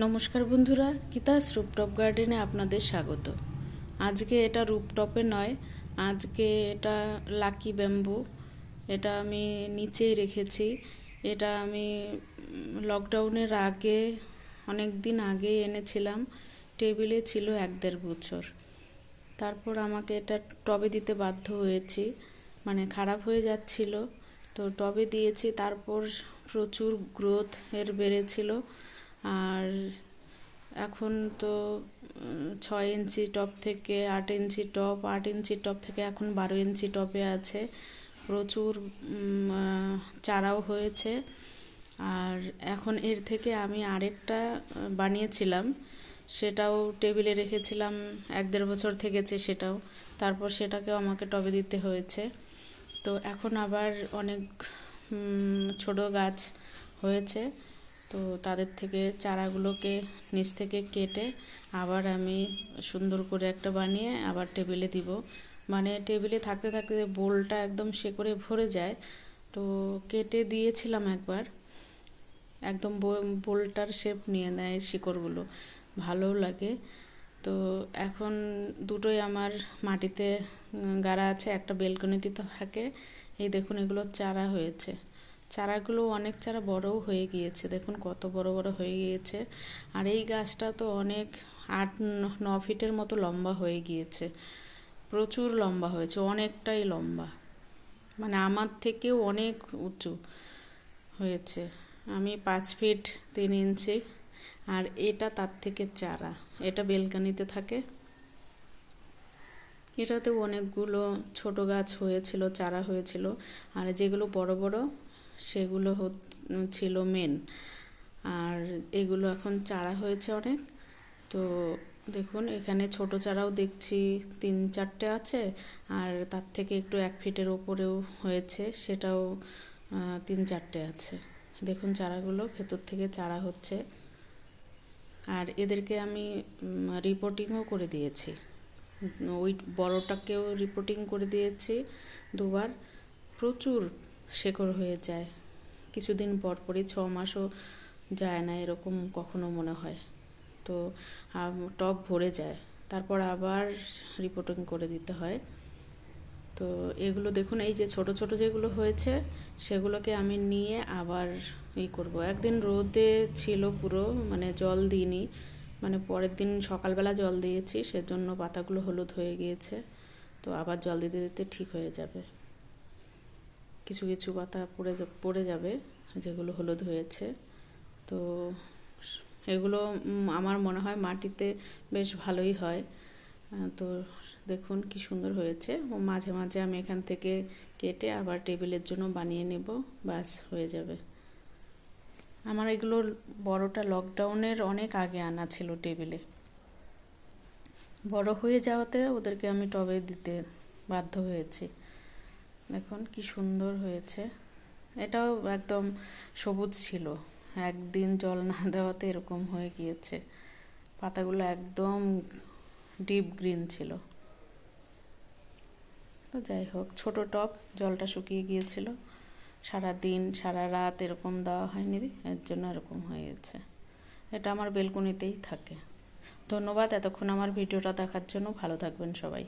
নমস্কার বন্ধুরা, গীতাস রুপটপ গার্ডেনে আপনাদের স্বাগত। আজকে এটা রুপটপে নয়, আজকে এটা লাকি ব্যাম্বু। এটা আমি নিচেই রেখেছি। এটা আমি লকডাউনের আগে অনেক দিন আগে এনেছিলাম। টেবিলে ছিল 1-1.5 বছর। তারপর আমাকে এটা টবে দিতে বাধ্য হয়েছি, মানে খারাপ হয়ে যাচ্ছিল, তো টবে দিয়েছি। তারপর প্রচুর গ্রোথ এর বেড়েছিল। আর এখন তো 6 ইঞ্চি টব থেকে 8 ইঞ্চি টব, 8 ইঞ্চি টব থেকে এখন 12 ইঞ্চি টবে আছে। প্রচুর চারাও হয়েছে। আর এখন এর থেকে আমি আরেকটা বানিয়েছিলাম, সেটাও টেবিলে রেখেছিলাম, 1-1.5 বছর থেকেছে সেটাও। তারপর সেটাকেও আমাকে টবে দিতে হয়েছে। তো এখন আবার অনেক ছোট গাছ হয়েছে, তো তাদের থেকে চারাগুলোকে নিচ থেকে কেটে আবার আমি সুন্দর করে একটা বানিয়ে আবার টেবিলে দিব। মানে টেবিলে থাকতে থাকতে বোলটা একদম শেকড়ে ভরে যায়। তো কেটে দিয়েছিলাম একবার, একদম বোলটার শেপ নিয়ে নেয় শিকড়গুলো, ভালোও লাগে। তো এখন দুটোই আমার মাটিতে গাড়া আছে, একটা বেলকনিতে থাকে। এই দেখুন, এগুলো চারা হয়েছে। চারাগুলো অনেক চারা বড়ও হয়ে গিয়েছে, দেখুন কত বড় বড় হয়ে গিয়েছে। আর এই গাছটা তো অনেক 8-9 ফিটের মতো লম্বা হয়ে গিয়েছে, প্রচুর লম্বা হয়েছে, অনেকটাই লম্বা, মানে আমার থেকেও অনেক উঁচু হয়েছে। আমি 5 ফিট 3 ইঞ্চি। আর এটা তার থেকে চারা, এটা বেলকানিতে থাকে। এটাতে অনেকগুলো ছোট গাছ হয়েছিল, চারা হয়েছিল। আর যেগুলো বড় বড় সেগুলো ছিল মেন। আর এগুলো এখন চারা হয়েছে অনেক। তো দেখুন, এখানে ছোট চারাও দেখছি 3-4টে আছে। আর তার থেকে একটু 1 ফিটের ওপরেও হয়েছে, সেটাও 3-4টে আছে। দেখুন চারাগুলো ভেতর থেকে চারা হচ্ছে। আর এদেরকে আমি রিপোর্টিংও করে দিয়েছি, ওই বড়টাকেও রিপোর্টিং করে দিয়েছি 2বার। প্রচুর শেকড় হয়ে যায়, কিছুদিন পর পরই, 6 মাসও যায় না এরকম কখনো মনে হয়। তো টব ভরে যায়, তারপর আবার রিপোর্টিং করে দিতে হয়। তো এগুলো দেখুন, এই যে ছোট ছোট যেগুলো হয়েছে সেগুলোকে আমি নিয়ে আবার করব। একদিন রোদে ছিল পুরো, মানে জল দিইনি, মানে পরের দিন সকালবেলা জল দিয়েছি, সেজন্য পাতাগুলো হলুদ হয়ে গিয়েছে। তো আবার জল দিতে দিতে ঠিক হয়ে যাবে। কিছু কিছু পাতা পড়ে যাবে যেগুলো হলুদ হয়েছে। তো এগুলো আমার মনে হয় মাটিতে বেশ ভালোই হয়। তো দেখুন কি সুন্দর হয়েছে। ও মাঝে মাঝে আমি এখান থেকে কেটে আবার টেবিলের জন্য বানিয়ে নেব, ব্যাস হয়ে যাবে। আমার এগুলো বড়টা লকডাউনের অনেক আগে আনা ছিল টেবিলে, বড় হয়ে যাওয়াতে ওদেরকে আমি টবে দিতে বাধ্য হয়েছি। দেখুন কি সুন্দর হয়েছে। এটাও একদম সবুজ ছিল, একদিন জল না দেওয়াতে এরকম হয়ে গিয়েছে। পাতাগুলো একদম ডিপ গ্রিন ছিল। তো যাই হোক, ছোট টব, জলটা শুকিয়ে গিয়েছিল, সারা দিন সারা রাত এরকম দেওয়া হয়নি, এর জন্য এরকম হয়ে গেছে। এটা আমার বেলকনিতেই থাকে। ধন্যবাদ এতক্ষণ আমার ভিডিওটা দেখার জন্য। ভালো থাকবেন সবাই।